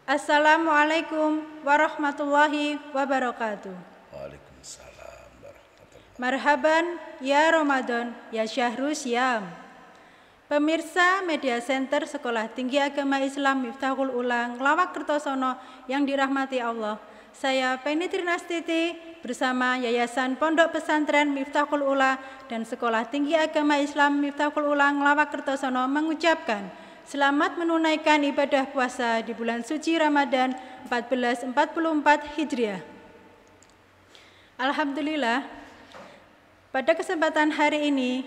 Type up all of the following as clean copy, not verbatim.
Assalamualaikum warahmatullahi wabarakatuh. Waalaikumsalam warahmatullahi. Marhaban ya Ramadan ya Syahrul Syam. Pemirsa Media Center Sekolah Tinggi Agama Islam Miftahul Ula Nglawak Kertosono yang dirahmati Allah. Saya Penny Trinastiti bersama Yayasan Pondok Pesantren Miftahul Ula dan Sekolah Tinggi Agama Islam Miftahul Ula Nglawak Kertosono mengucapkan selamat menunaikan ibadah puasa di bulan suci Ramadan 1444 Hijriah. Alhamdulillah, pada kesempatan hari ini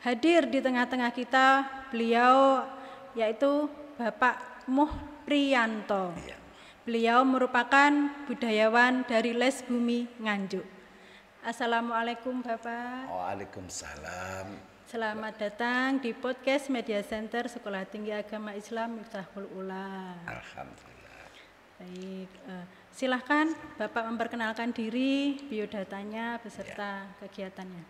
hadir di tengah-tengah kita beliau yaitu Bapak Muh Priyanto. Beliau merupakan budayawan dari Les Bumi Nganjuk. Assalamualaikum Bapak. Waalaikumsalam. Selamat datang di podcast Media Center Sekolah Tinggi Agama Islam Miftahul Ula. Alhamdulillah. Baik, silahkan Bapak memperkenalkan diri, biodatanya beserta kegiatannya.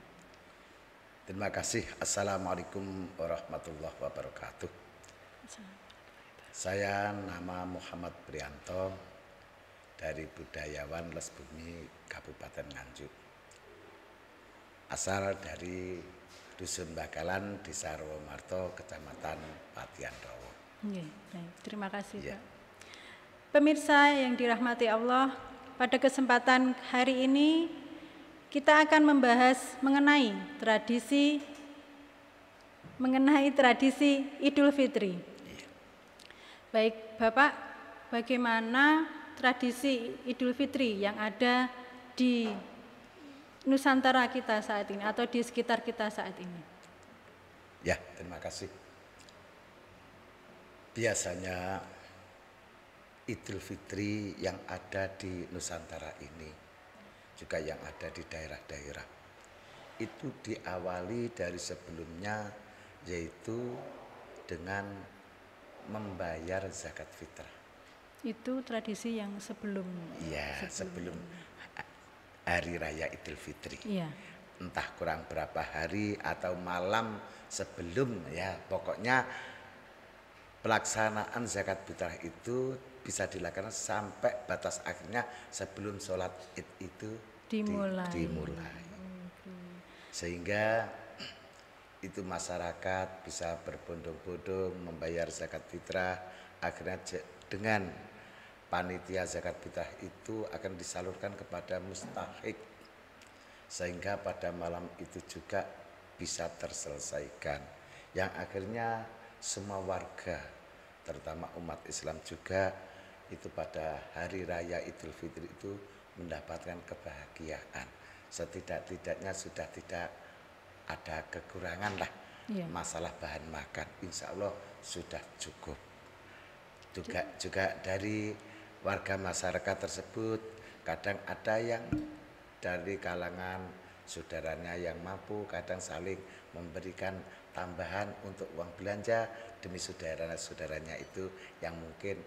Terima kasih. Assalamualaikum warahmatullahi wabarakatuh. Saya nama Muhammad Priyanto dari Budayawan Les Bumi Kabupaten Nganjuk. Asal dari Dusun Bakalan, Desa Rawamarto, Kecamatan Patiandowo. Baik, terima kasih Pak. Pemirsa yang dirahmati Allah, pada kesempatan hari ini kita akan membahas mengenai tradisi Idul Fitri. Baik Bapak, bagaimana tradisi Idul Fitri yang ada di Nusantara kita saat ini atau di sekitar kita saat ini? Ya, terima kasih. Biasanya Idul Fitri yang ada di Nusantara ini, juga yang ada di daerah-daerah, itu diawali dari sebelumnya, yaitu dengan membayar zakat fitrah. Itu tradisi yang sebelum Hari Raya Idul Fitri. Iya. Entah kurang berapa hari atau malam sebelum, ya pokoknya pelaksanaan zakat fitrah itu bisa dilakukan sampai batas akhirnya sebelum sholat Id itu dimulai. Sehingga itu masyarakat bisa berbondong-bondong membayar zakat fitrah, akhirnya dengan panitia zakat fitrah itu akan disalurkan kepada mustahik, sehingga pada malam itu juga bisa terselesaikan, yang akhirnya semua warga terutama umat Islam juga itu pada hari raya Idul Fitri itu mendapatkan kebahagiaan. Setidak-tidaknya sudah tidak ada kekurangan lah masalah bahan makan, insya Allah sudah cukup. Juga dari warga masyarakat tersebut kadang ada yang dari kalangan saudaranya yang mampu, kadang saling memberikan tambahan untuk uang belanja demi saudaranya itu yang mungkin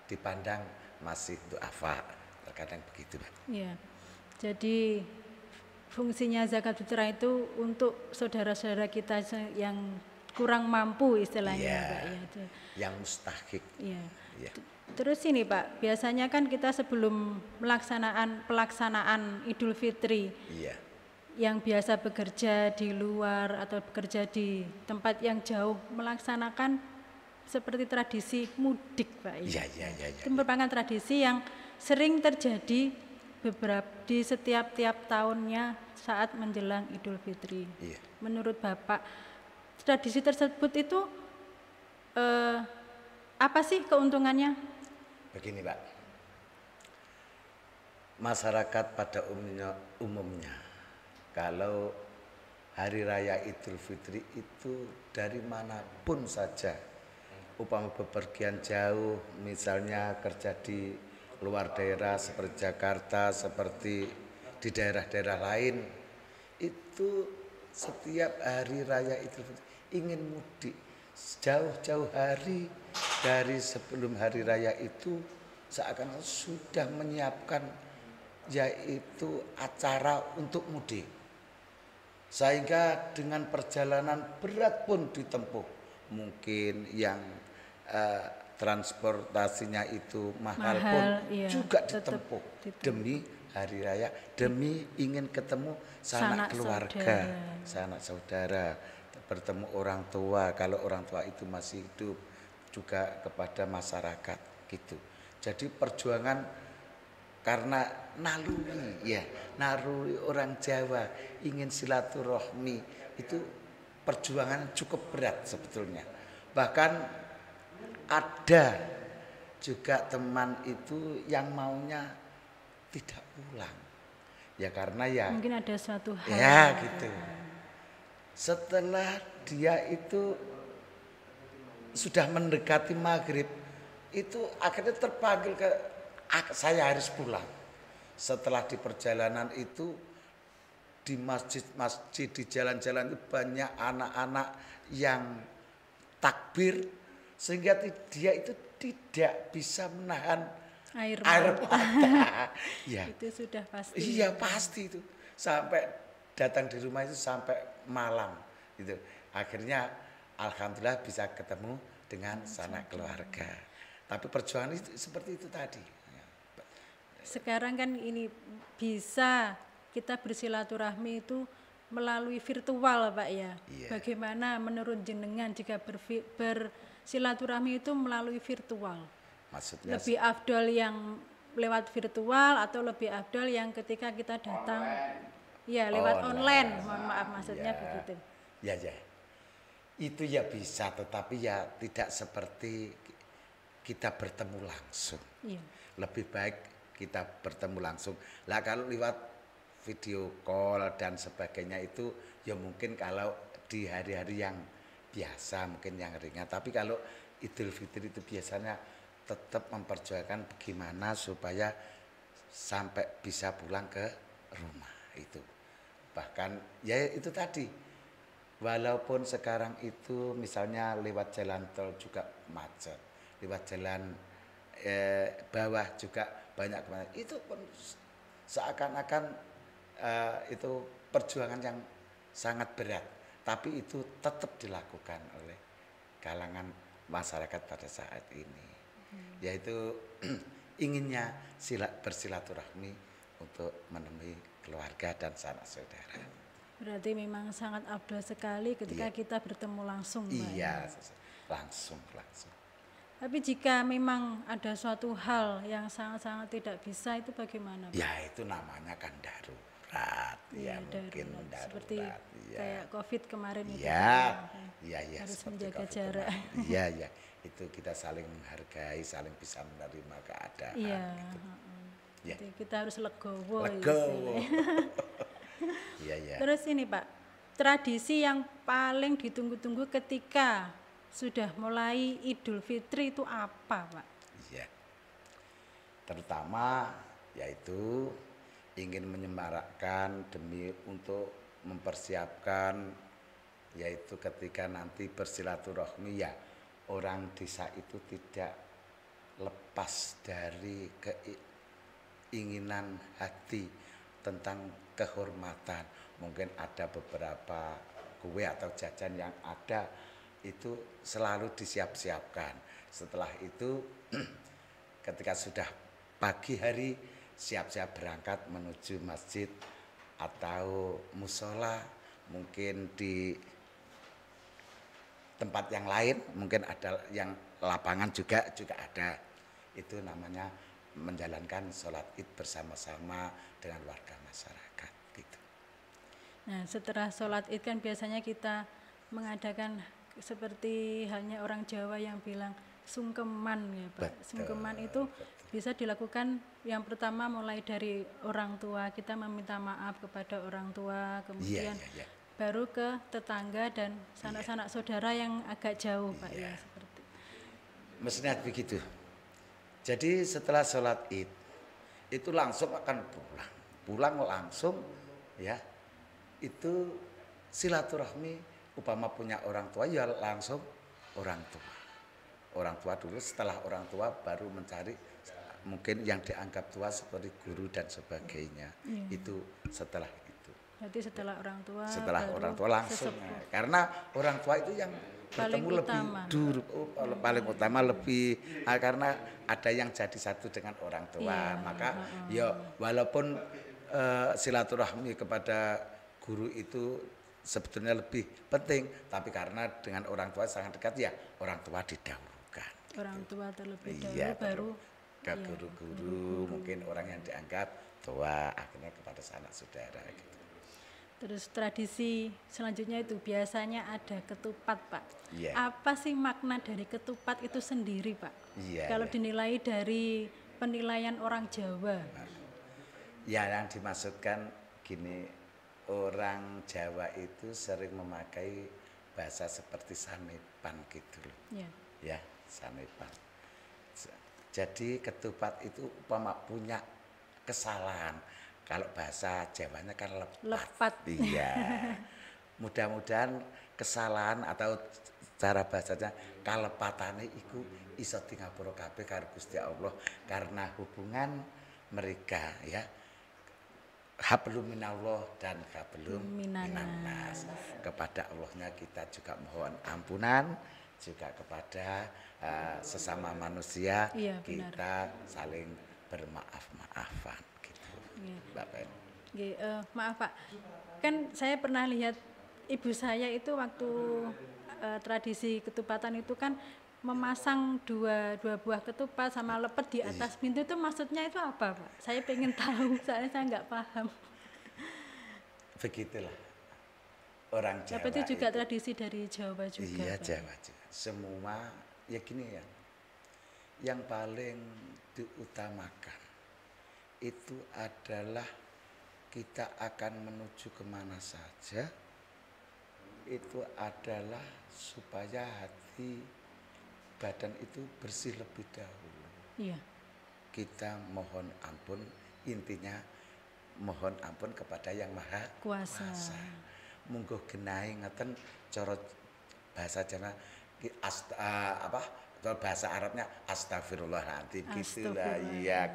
dipandang masih duafa, terkadang begitu Pak. Iya. Jadi fungsinya zakat fitrah itu untuk saudara-saudara kita yang kurang mampu istilahnya Pak ya. Yang mustahik. Iya. Ya. Terus ini Pak, biasanya kan kita sebelum pelaksanaan Idul Fitri, yang biasa bekerja di luar atau bekerja di tempat yang jauh melaksanakan seperti tradisi mudik Pak. Iya. Itu merupakan tradisi yang sering terjadi di setiap tahunnya saat menjelang Idul Fitri. Iya. Menurut Bapak, tradisi tersebut itu apa sih keuntungannya? Begini Pak, masyarakat pada umumnya kalau hari raya Idul Fitri itu dari manapun saja, upama bepergian jauh, misalnya kerja di luar daerah seperti Jakarta, seperti di daerah-daerah lain, itu setiap hari raya Idul Fitri ingin mudik jauh-jauh hari dari sebelum hari raya itu, seakan sudah menyiapkan yaitu acara untuk mudik, sehingga dengan perjalanan berat pun ditempuh, mungkin yang transportasinya itu mahal, Mahal, pun iya, juga tetap ditempuh ditempuh. demi hari raya, demi ingin ketemu sanak Sanak keluarga, saudara. sanak saudara, bertemu orang tua kalau orang tua itu masih hidup, juga kepada masyarakat gitu. Jadi perjuangan karena naluri orang Jawa ingin silaturahmi itu perjuangan cukup berat sebetulnya. Bahkan ada juga teman itu yang maunya tidak pulang. Ya karena ya Mungkin ada suatu hal. ya gitu. Setelah dia itu sudah mendekati maghrib, itu akhirnya terpanggil saya harus pulang. Setelah di perjalanan itu di masjid-masjid di jalan-jalan itu banyak anak-anak yang takbir sehingga dia itu tidak bisa menahan Air mata. Ya. Itu sudah pasti. Iya pasti itu sampai datang di rumah itu sampai malam gitu. Akhirnya alhamdulillah bisa ketemu dengan sanak keluarga. Tapi perjuangan itu seperti itu tadi. Sekarang kan ini bisa kita bersilaturahmi itu melalui virtual Pak ya. Iya. Bagaimana menurut jenengan jika bersilaturahmi itu melalui virtual? Maksudnya Lebih afdol yang lewat virtual atau lebih afdol yang ketika kita datang? Ya lewat online. Mohon maaf maksudnya begitu. Ya. Itu ya bisa, tetapi ya tidak seperti kita bertemu langsung. Iya. Lebih baik kita bertemu langsung. Lah kalau lewat video call dan sebagainya itu ya mungkin kalau di hari-hari yang biasa mungkin yang ringan. Tapi kalau Idul Fitri itu biasanya tetap memperjuangkan bagaimana supaya sampai bisa pulang ke rumah itu. Bahkan ya itu tadi, walaupun sekarang itu misalnya lewat jalan tol juga macet, lewat jalan bawah juga banyak kemana, itu pun seakan-akan itu perjuangan yang sangat berat, tapi itu tetap dilakukan oleh kalangan masyarakat pada saat ini, yaitu inginnya bersilaturahmi untuk menemui keluarga dan sanak saudara. Berarti memang sangat afdol sekali ketika kita bertemu langsung Pak. Iya, langsung. Tapi jika memang ada suatu hal yang sangat-sangat tidak bisa itu bagaimana Pak? Ya itu namanya kan darurat, ya mungkin darurat. Seperti kayak COVID kemarin itu. Ya, harus menjaga jarak. Iya, itu kita saling menghargai, saling bisa menerima keadaan. Iya. Gitu. Ya. Jadi kita harus legowo. Iya. Terus ini Pak, tradisi yang paling ditunggu-tunggu ketika sudah mulai Idul Fitri itu apa Pak? Iya. Terutama yaitu ingin menyemarakkan demi untuk mempersiapkan yaitu ketika nanti bersilaturahmi ya orang desa itu tidak lepas dari keinginan hati tentang kehormatan. Mungkin ada beberapa kue atau jajan yang ada itu selalu disiap-siapkan. Setelah itu ketika sudah pagi hari siap-siap berangkat menuju masjid atau musola, mungkin di tempat yang lain, mungkin ada yang lapangan juga ada. Itu namanya menjalankan sholat id bersama-sama dengan warga masyarakat gitu. Nah setelah sholat id kan biasanya kita mengadakan seperti halnya orang Jawa yang bilang sungkeman ya Pak. Betul, sungkeman itu bisa dilakukan yang pertama mulai dari orang tua, kita meminta maaf kepada orang tua, kemudian baru ke tetangga dan sanak-sanak saudara yang agak jauh Pak ya seperti. Mestinya begitu. Jadi setelah sholat id itu langsung akan pulang langsung ya itu silaturahmi. Upama punya orang tua ya langsung orang tua dulu, setelah orang tua baru mencari mungkin yang dianggap tua seperti guru dan sebagainya. Itu setelah itu. Berarti setelah orang tua orang tua langsung karena orang tua itu yang Paling bertemu lebih utama. dulu, paling utama lebih karena ada yang jadi satu dengan orang tua, Iya, maka ya walaupun silaturahmi kepada guru itu sebetulnya lebih penting, tapi karena dengan orang tua sangat dekat ya orang tua didahulukan. orang tua terlebih dahulu Iya, baru ke guru-guru, mungkin orang yang dianggap tua, akhirnya kepada sanak saudara gitu. terus tradisi selanjutnya itu biasanya ada ketupat, Pak. Iya. Apa sih makna dari ketupat itu sendiri, Pak? Iya, Kalau iya. dinilai dari penilaian orang Jawa. Ya, yang dimaksudkan gini, orang Jawa itu sering memakai bahasa seperti sanepan gitu loh. Ya. Ya, sanepan. Jadi ketupat itu umpama punya kesalahan. Kalau bahasa Jawanya kan lepat. Lepat. Iya. Mudah-mudahan kesalahan atau cara bahasanya kalepatane iku iso tingapura kabeh karo Gusti Allah karena hubungan mereka ya. Hablum minallah dan hablum minannas. Kepada Allahnya kita juga mohon ampunan, juga kepada sesama manusia Iya, kita saling bermaaf-maafan gitu. Iya. Bapak. Maaf Pak, kan saya pernah lihat ibu saya itu waktu tradisi ketupatan itu kan memasang dua buah ketupat sama lepet di atas pintu, itu maksudnya itu apa Pak? Saya pengen tahu, soalnya saya nggak paham. Begitulah orang Jawa. Apa itu juga tradisi dari Jawa juga? Iya, Pak? Jawa juga. Semua ya gini ya. Yang paling diutamakan itu adalah kita akan menuju kemana saja, itu adalah supaya hati badan itu bersih lebih dahulu. Iya. Kita mohon ampun, intinya mohon ampun kepada yang maha Kuasa. Munggo genahe ngeten cara bahasa Jawa bahasa Arabnya astagfirullahaladzim gitu lah. Iya,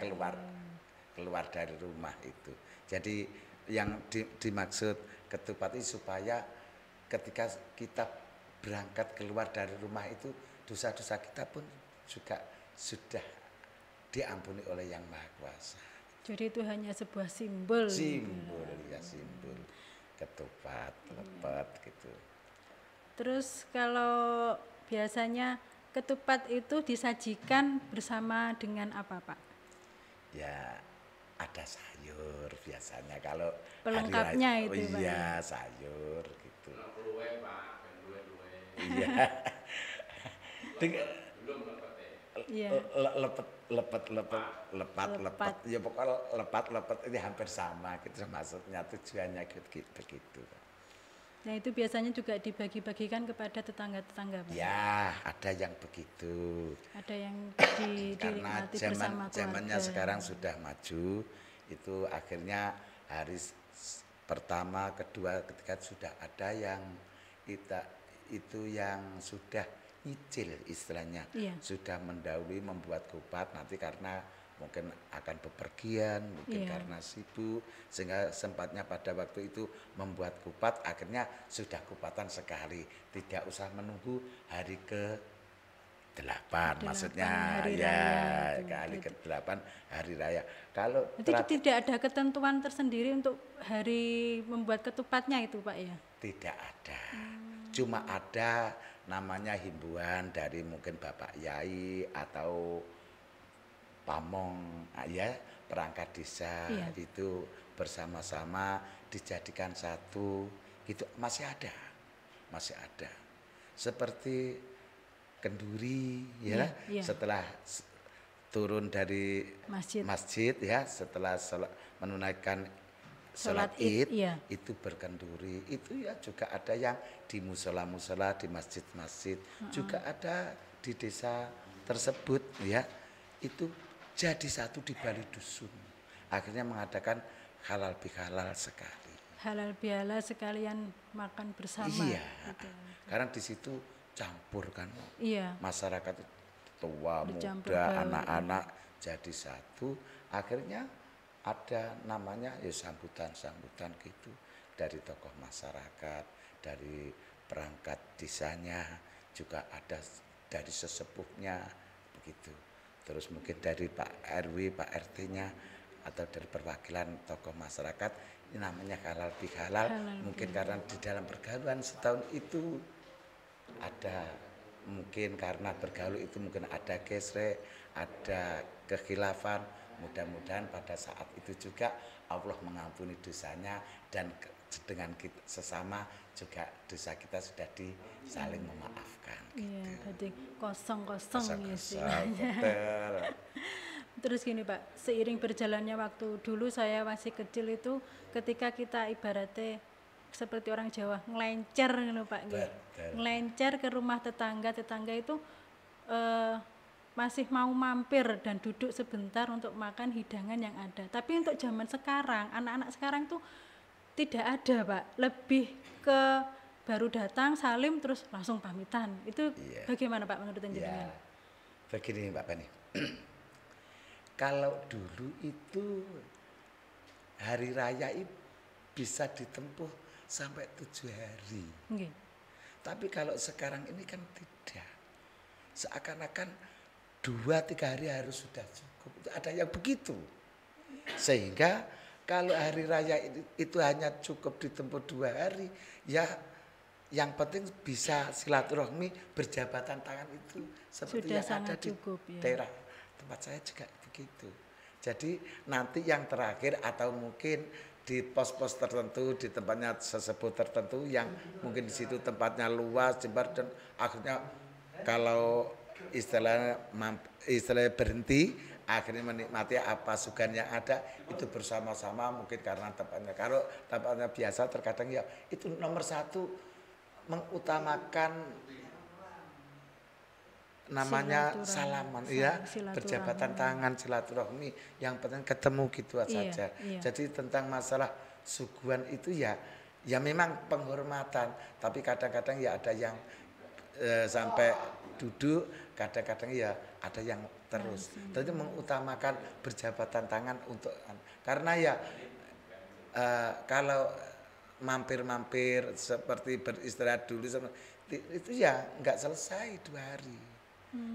keluar dari rumah itu. Jadi yang dimaksud ketupat itu supaya ketika kita berangkat keluar dari rumah itu dosa-dosa kita pun juga sudah diampuni oleh Yang Maha Kuasa. Jadi itu hanya sebuah simbol. Simbol ya, simbol ketupat, lepet gitu. Terus kalau biasanya ketupat itu disajikan bersama dengan apa Pak? Ya ada sayur biasanya kalau Pelengkapnya hari raya, itu Pak. Iya, sayur gitu. Iya. Iya. Lepat. Ya pokoknya lepat ini hampir sama gitu maksudnya, tujuannya begitu. Nah itu biasanya juga dibagi-bagikan kepada tetangga-tetangga Pak? Ya ada yang begitu. Ada yang Karena dinikmati bersama zamannya keluarga. sekarang sudah maju, itu akhirnya hari pertama, kedua, ketiga sudah ada yang itu yang sudah nyicil istilahnya, Iya. sudah mendahului membuat kupat, nanti karena mungkin akan bepergian, mungkin karena sibuk, sehingga sempatnya pada waktu itu membuat kupat, akhirnya sudah kupatan sekali, tidak usah menunggu hari ke-8, maksudnya hari ya raya kali ke-8 hari raya. Kalau itu tidak ada ketentuan tersendiri untuk hari membuat ketupatnya itu Pak ya? tidak ada, cuma ada namanya himbauan dari mungkin Bapak Yai atau pamong ya, perangkat desa itu bersama-sama dijadikan satu, itu masih ada seperti kenduri ya, setelah turun dari masjid ya, setelah menunaikan sholat id itu berkenduri, itu ya juga ada yang di musola-musola, di masjid-masjid, juga ada di desa tersebut ya, itu jadi satu di balik dusun, akhirnya mengadakan halal bihalal sekali. Halal bihalal sekalian makan bersama. Iya, gitu. karena di situ campur kan, masyarakat tua, muda, anak-anak jadi satu, akhirnya ada namanya ya sambutan gitu dari tokoh masyarakat, dari perangkat desanya, juga ada dari sesepuhnya begitu. Terus mungkin dari Pak RW, Pak RT-nya atau dari perwakilan tokoh masyarakat, ini namanya halal bihalal. Mungkin karena di dalam pergaulan setahun itu ada, mungkin karena bergaul itu mungkin ada gesrek, ada kekhilafan. Mudah-mudahan pada saat itu juga Allah mengampuni dosanya dan dengan kita sesama juga dosa kita sudah saling memaafkan. Iya, Gitu. berarti kosong-kosong ya sih. Betul. Terus gini Pak, seiring berjalannya waktu, dulu saya masih kecil itu ketika kita ibaratnya seperti orang Jawa ngelencer gitu Pak, ngelencer ke rumah tetangga itu masih mau mampir dan duduk sebentar untuk makan hidangan yang ada. Tapi untuk zaman sekarang, anak-anak sekarang tuh tidak ada Pak, lebih ke baru datang salim terus langsung pamitan. Itu bagaimana Pak menurut jenengan? Begini Mbak Pani. Kalau dulu itu hari raya itu bisa ditempuh sampai 7 hari. Okay. Tapi kalau sekarang ini kan tidak. Seakan-akan 2-3 hari harus sudah cukup. Ada yang begitu. Sehingga kalau hari raya itu hanya cukup ditempuh 2 hari, ya yang penting bisa silaturahmi, berjabatan tangan itu seperti sudah yang ada di cukup, daerah tempat saya juga begitu. Jadi nanti yang terakhir atau mungkin di pos-pos tertentu, di tempatnya sesepuh tertentu yang mungkin di situ tempatnya luas, jembar, dan akhirnya kalau istilahnya berhenti, akhirnya menikmati apa sugan yang ada itu bersama-sama, mungkin karena tempatnya. Kalau tempatnya biasa terkadang ya itu nomor 1 mengutamakan namanya salaman, ya, berjabatan tangan, silaturahmi, yang penting ketemu gitu saja. Jadi tentang masalah suguhan itu ya memang penghormatan, tapi kadang-kadang ya ada yang sampai duduk, kadang-kadang ya ada yang terus. Jadi mengutamakan berjabatan tangan untuk, karena ya kalau mampir-mampir seperti beristirahat dulu itu ya nggak selesai 2 hari.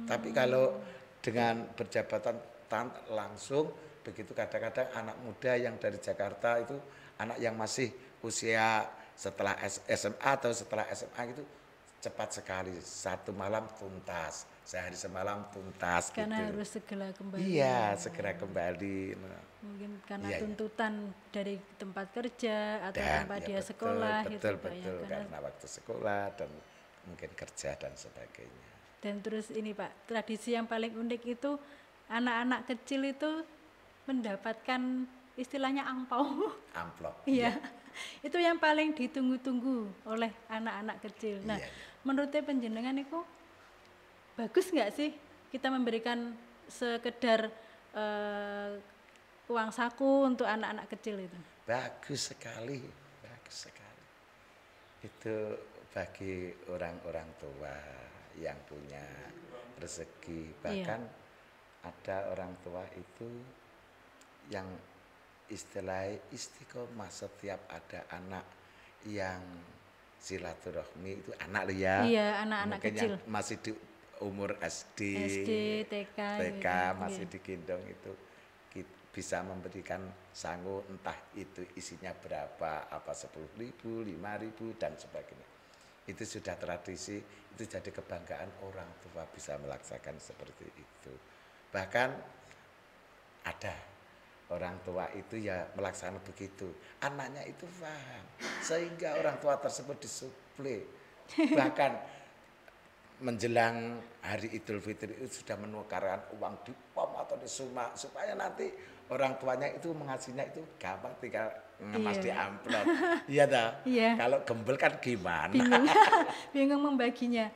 Tapi kalau dengan berjabatan tangan langsung begitu, kadang-kadang anak muda yang dari Jakarta itu, anak yang masih usia setelah SMA atau setelah SMA itu cepat sekali, 1 malam tuntas, sehari semalam tuntas. Karena gitu. harus segera kembali. Iya, segera kembali. Mungkin karena tuntutan dari tempat kerja atau tempat dia sekolah. Betul, karena waktu sekolah dan mungkin kerja dan sebagainya. Dan terus ini Pak, tradisi yang paling unik itu anak-anak kecil itu mendapatkan istilahnya angpau. Amplop. Iya. Itu yang paling ditunggu-tunggu oleh anak-anak kecil. Nah, menurutnya penjenengan itu bagus nggak sih kita memberikan sekedar uang saku untuk anak-anak kecil itu? Bagus sekali, bagus sekali. Itu bagi orang-orang tua yang punya rezeki, bahkan ada orang tua itu yang istilahnya istiqomah, setiap ada anak yang silaturahmi itu anak ya. Iya, anak-anak kecil. Yang masih di umur SD, TK gitu. Masih digendong itu bisa memberikan sangu, entah itu isinya berapa, apa 10.000, 5.000 dan sebagainya. Itu sudah tradisi, itu jadi kebanggaan orang tua bisa melaksanakan seperti itu. Bahkan ada orang tua itu ya melaksanakan begitu, anaknya itu paham, sehingga orang tua tersebut disuplai. Bahkan menjelang hari Idul Fitri itu sudah menukarkan uang di pom atau di suma, supaya nanti orang tuanya itu mengasihnya itu gampang, tinggal ngemas di amplop. Iya dah. Kalau gembel kan gimana? Bingung membaginya.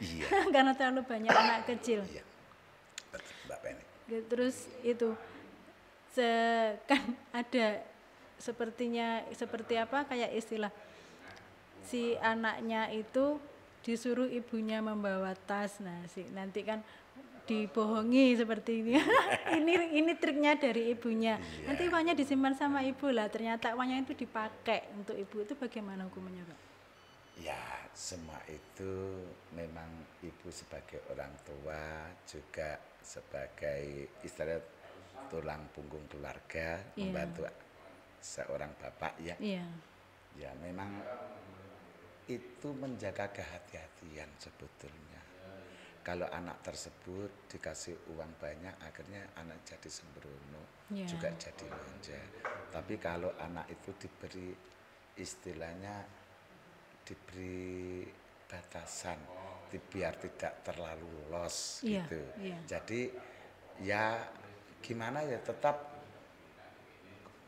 Karena terlalu banyak anak kecil. Iya. Betul, Mbak Penny. Terus itu kan ada seperti apa kayak istilah si anaknya itu disuruh ibunya membawa tas. Nah, nanti kan dibohongi seperti ini. ini triknya dari ibunya. Nanti uangnya disimpan sama ibu lah. Ternyata uangnya itu dipakai untuk ibu. Itu bagaimana hukumnya, Pak? Ya, Semua itu memang ibu sebagai orang tua juga sebagai istilah tulang punggung keluarga, membantu seorang bapak ya. Ya memang itu menjaga kehati-hatian sebetulnya. Kalau anak tersebut dikasih uang banyak, akhirnya anak jadi sembrono, juga jadi manja. Tapi kalau anak itu diberi istilahnya diberi batasan, biar tidak terlalu los gitu. Jadi ya gimana ya, tetap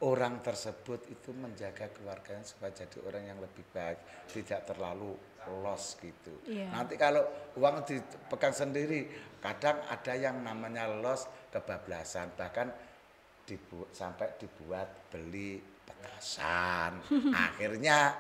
orang tersebut itu menjaga keluarganya supaya jadi orang yang lebih baik, tidak terlalu los gitu. Nanti kalau uang dipegang sendiri, kadang ada yang namanya los, kebablasan, bahkan sampai dibuat beli petasan. Akhirnya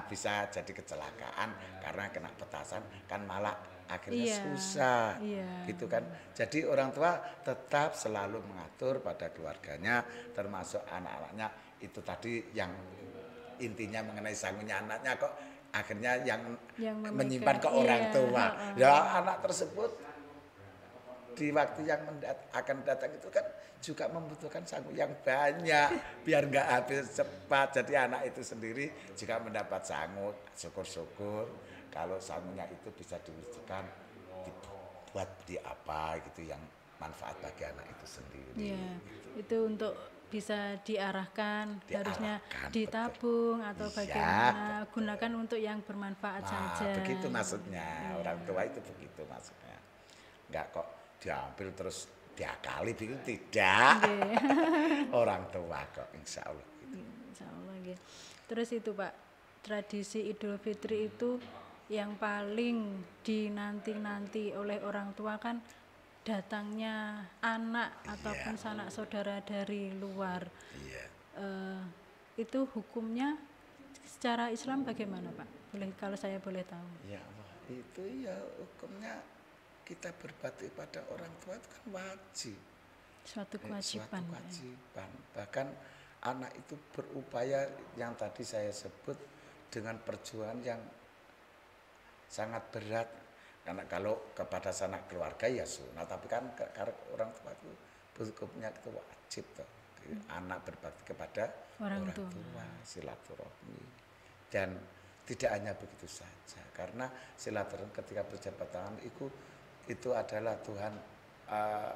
bisa jadi kecelakaan karena kena petasan, kan malah akhirnya susah gitu kan. Jadi orang tua tetap selalu mengatur pada keluarganya, termasuk anak-anaknya. Itu tadi yang intinya mengenai sangunya anaknya, kok akhirnya yang menyimpan ke orang tua. Ya anak tersebut di waktu yang akan datang itu kan juga membutuhkan sangu yang banyak biar nggak habis cepat. Jadi anak itu sendiri jika mendapat sangu, syukur-syukur kalau sangunya itu bisa diwujudkan dibuat di apa gitu yang manfaat bagi anak itu sendiri. Itu untuk bisa diarahkan harusnya ditabung atau bagaimana, gunakan untuk yang bermanfaat saja. Begitu maksudnya, orang tua itu begitu maksudnya. Enggak kok diambil terus diakali, begitu tidak. Orang tua kok, insya Allah gitu. Insya Allah gitu. Terus itu Pak, tradisi Idul Fitri itu yang paling dinanti-nanti oleh orang tua kan datangnya anak ataupun sanak saudara dari luar. Itu hukumnya secara Islam bagaimana Pak? Kalau saya boleh tahu. Ya Allah, itu ya hukumnya kita berbakti pada orang tua itu kan wajib. Suatu kewajiban. Bahkan anak itu berupaya yang tadi saya sebut dengan perjuangan yang sangat berat. Karena kalau kepada sanak keluarga ya sunnah, tapi kan karena orang tua itu hukumnya itu wajib toh. Anak berbakti kepada orang tua, silaturahmi. Dan tidak hanya begitu saja, karena silaturahmi ketika berjabat tangan itu adalah Tuhan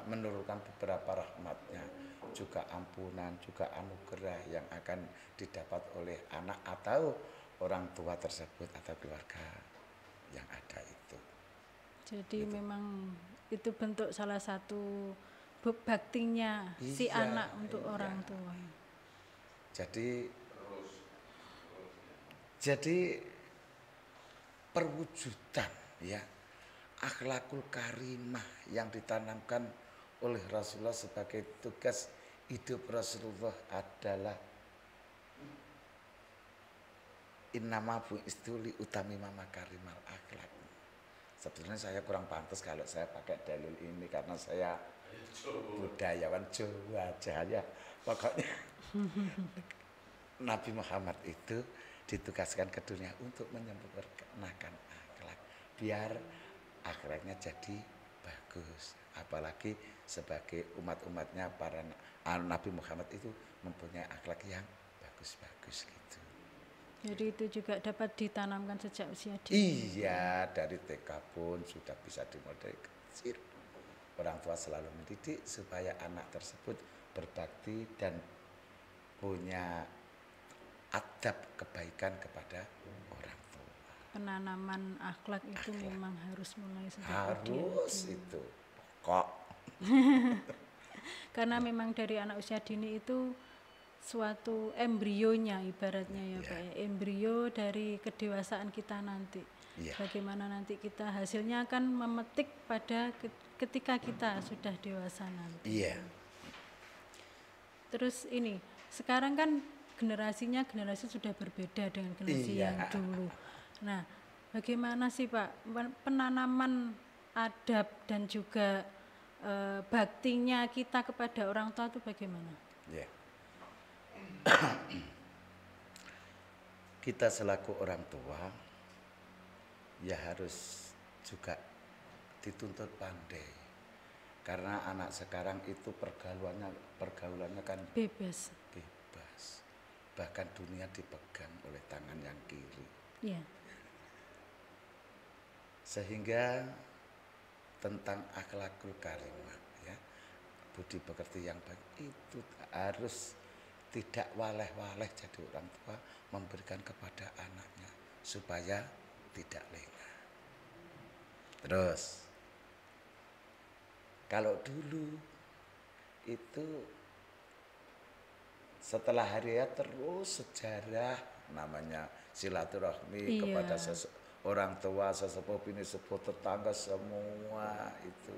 menurunkan beberapa rahmatnya, juga ampunan, juga anugerah yang akan didapat oleh anak atau orang tua tersebut atau keluarga yang ada itu. Jadi gitu. Memang itu bentuk salah satu baktinya si anak untuk orang tua. Jadi perwujudan ya akhlakul karimah yang ditanamkan oleh Rasulullah sebagai tugas hidup Rasulullah adalah innama bu'istu li utamima makarimal akhlak. Sebetulnya saya kurang pantas kalau saya pakai dalil ini karena saya budayawan Jawa aja ya. Pokoknya Nabi Muhammad itu ditugaskan ke dunia untuk menyempurnakan akhlak biar akhlaknya jadi bagus. Apalagi sebagai umat-umatnya para Nabi Muhammad itu mempunyai akhlak yang bagus-bagus gitu. Jadi itu juga dapat ditanamkan sejak usia dini. Iya, dari TK pun sudah bisa dimulai kecil. Orang tua selalu mendidik supaya anak tersebut berbakti dan punya adab kebaikan kepada orang tua. Penanaman akhlak itu memang harus mulai sejak harus dini. Itu kok. Karena memang dari anak usia dini itu suatu embrionya ibaratnya ya Pak ya, embrio dari kedewasaan kita nanti. Bagaimana nanti kita hasilnya akan memetik pada ketika kita sudah dewasa nanti. Terus ini sekarang kan generasi sudah berbeda dengan generasi yang dulu. Nah, bagaimana sih Pak penanaman adab dan juga baktinya kita kepada orang tua itu bagaimana? Kita selaku orang tua ya harus juga dituntut pandai. Karena anak sekarang itu pergaulannya kan Bebas. bebas. Bahkan dunia dipegang oleh tangan yang kiri. Iya. Sehingga tentang akhlakul karimah, ya, budi pekerti yang baik itu harus tidak waleh-waleh jadi orang tua memberikan kepada anaknya supaya tidak lengah. Terus kalau dulu itu setelah hari raya terus sejarah namanya silaturahmi Iya. kepada orang tua, sesepuh, bini sepuh, tetangga semua itu.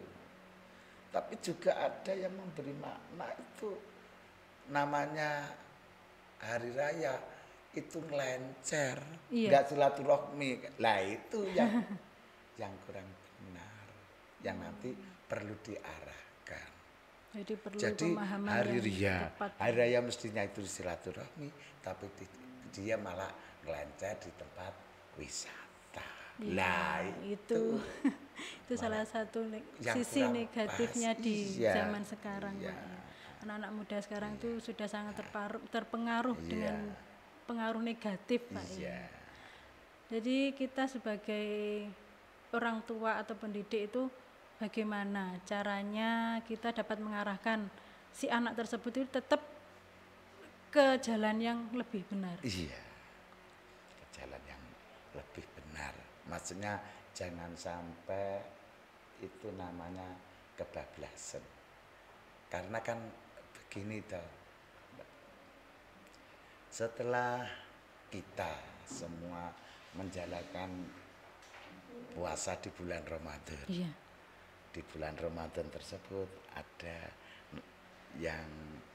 Tapi juga ada yang memberi makna itu namanya hari raya itu ngelencer, Iya. nggak silaturahmi. Lah itu yang kurang benar, yang nanti perlu diarahkan. Jadi perlu Jadi pemahaman hari yang raya, tepat. hari raya mestinya itu silaturahmi, tapi dia malah ngelencer di tempat wisata. Iya, Lah itu itu salah satu yang sisi kurang negatifnya pas. di Iya, zaman sekarang, iya. Pak. Ya. Anak-anak muda sekarang tuh sudah sangat terpengaruh Iya. dengan pengaruh negatif, Pak. Iya. Ya. Jadi kita sebagai orang tua atau pendidik itu bagaimana caranya kita dapat mengarahkan si anak tersebut itu tetap ke jalan yang lebih benar. Iya, ke jalan yang lebih benar. Maksudnya jangan sampai itu namanya kebablasan. Karena kan begini toh, setelah kita semua menjalankan puasa di bulan Ramadan, Iya. di bulan Ramadan tersebut ada yang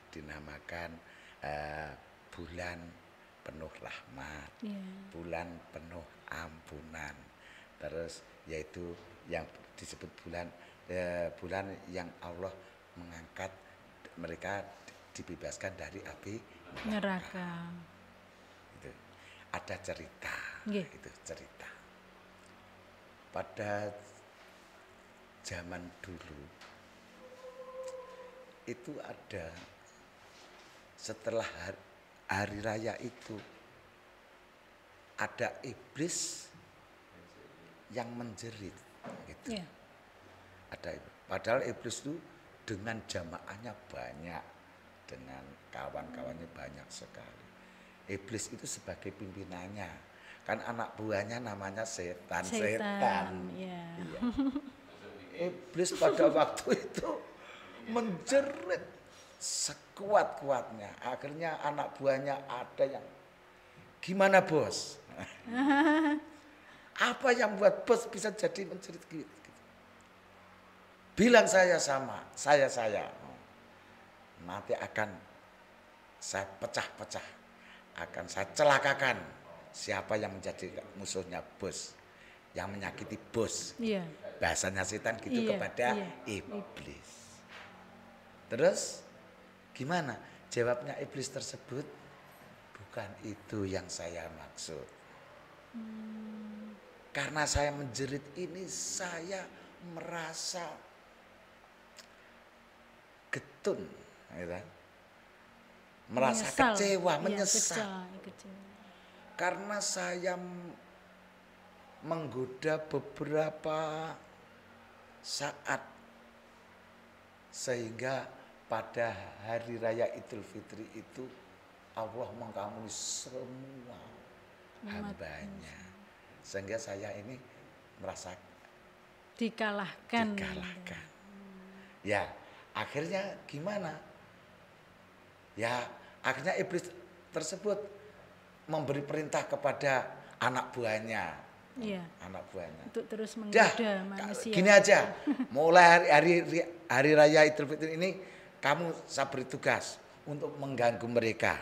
dinamakan bulan penuh rahmat, Iya. bulan penuh ampunan, terus yaitu yang disebut bulan yang Allah mengangkat mereka dibebaskan dari api Neraka. itu. Ada cerita, Nggih. itu cerita pada zaman dulu itu ada setelah hari raya itu ada iblis yang menjerit gitu. Iya. Ada padahal iblis itu dengan jamaahnya banyak, dengan kawan-kawannya banyak sekali. Iblis itu sebagai pimpinannya, kan anak buahnya namanya setan. Iya. Iya. Iblis pada waktu itu menjerit sekuat-kuatnya. Akhirnya anak buahnya ada yang, gimana bos? Apa yang buat bos bisa jadi menjerit gitu? Bilang saya sama, saya. Nanti akan saya pecah-pecah. Akan saya celakakan siapa yang menjadi musuhnya bos. Yang menyakiti bos. Iya. Bahasanya setan gitu Iya, kepada iya. iblis. Terus gimana? Jawabnya iblis tersebut, bukan itu yang saya maksud. Karena saya menjerit ini, saya merasa getun, gitu. Merasa kecewa, menyesal. Kecewa. Karena saya menggoda beberapa saat sehingga pada hari raya Idul Fitri itu Allah mengampuni semua hambanya, sehingga saya ini merasa dikalahkan. Ya akhirnya gimana? Ya akhirnya iblis tersebut memberi perintah kepada anak buahnya. Iya. Anak buahnya. Untuk terus menggoda manusia. Gini aja, mulai hari raya Idul Fitri ini kamu saya beri tugas untuk mengganggu mereka.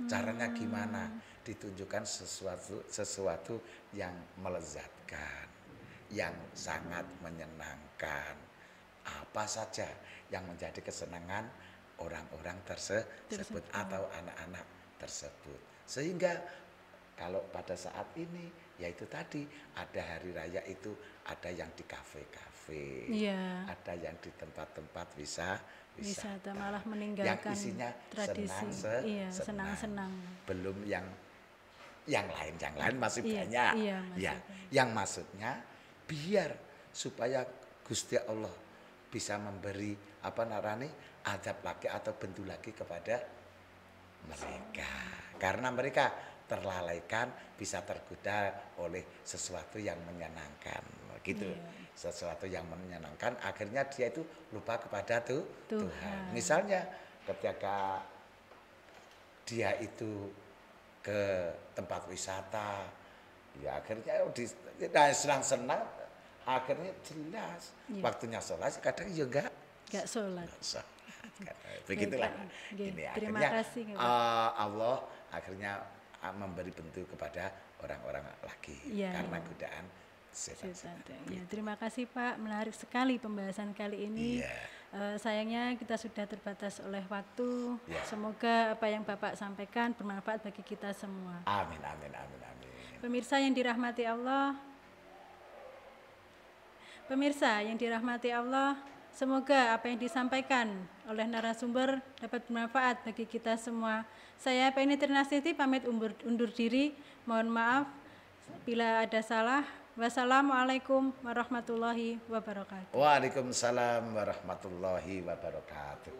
Caranya gimana? Ditunjukkan sesuatu yang melezatkan, yang sangat menyenangkan. Apa saja yang menjadi kesenangan orang-orang tersebut atau anak-anak tersebut. Sehingga Kalau pada saat ini, yaitu tadi ada hari raya itu ada yang di kafe-kafe, Iya. ada yang di tempat-tempat Wisata malah yang meninggalkan isinya tradisi. Iya, senang. senang-senang. Belum yang lain masih Iya, banyak. iya, masih Ya, banyak. yang maksudnya biar supaya Gusti Allah bisa memberi apa narane adab lagi atau bentuk lagi kepada mereka. Karena mereka terlalaikan, bisa tergoda oleh sesuatu yang menyenangkan gitu. Iya. Sesuatu yang menyenangkan akhirnya dia itu lupa kepada Tuhan. Tuhan. Misalnya ketika dia itu ke tempat wisata, ya akhirnya senang-senang, akhirnya jelas Iya. waktunya sholat kadang ya enggak Gak sholat. sholat. Begitulah. Oke, Ini terima akhirnya kasih, Pak. Allah akhirnya memberi bentuk kepada orang-orang lagi Iya. karena godaan setan. Ya, terima kasih Pak, menarik sekali pembahasan kali ini. Iya. Sayangnya kita sudah terbatas oleh waktu. Iya. Semoga apa yang Bapak sampaikan bermanfaat bagi kita semua. Amin, amin, amin, amin. Pemirsa yang dirahmati Allah, semoga apa yang disampaikan oleh narasumber dapat bermanfaat bagi kita semua. Saya Penny Trinasiti pamit undur diri. Mohon maaf bila ada salah. Wassalamualaikum warahmatullahi wabarakatuh. Waalaikumsalam warahmatullahi wabarakatuh.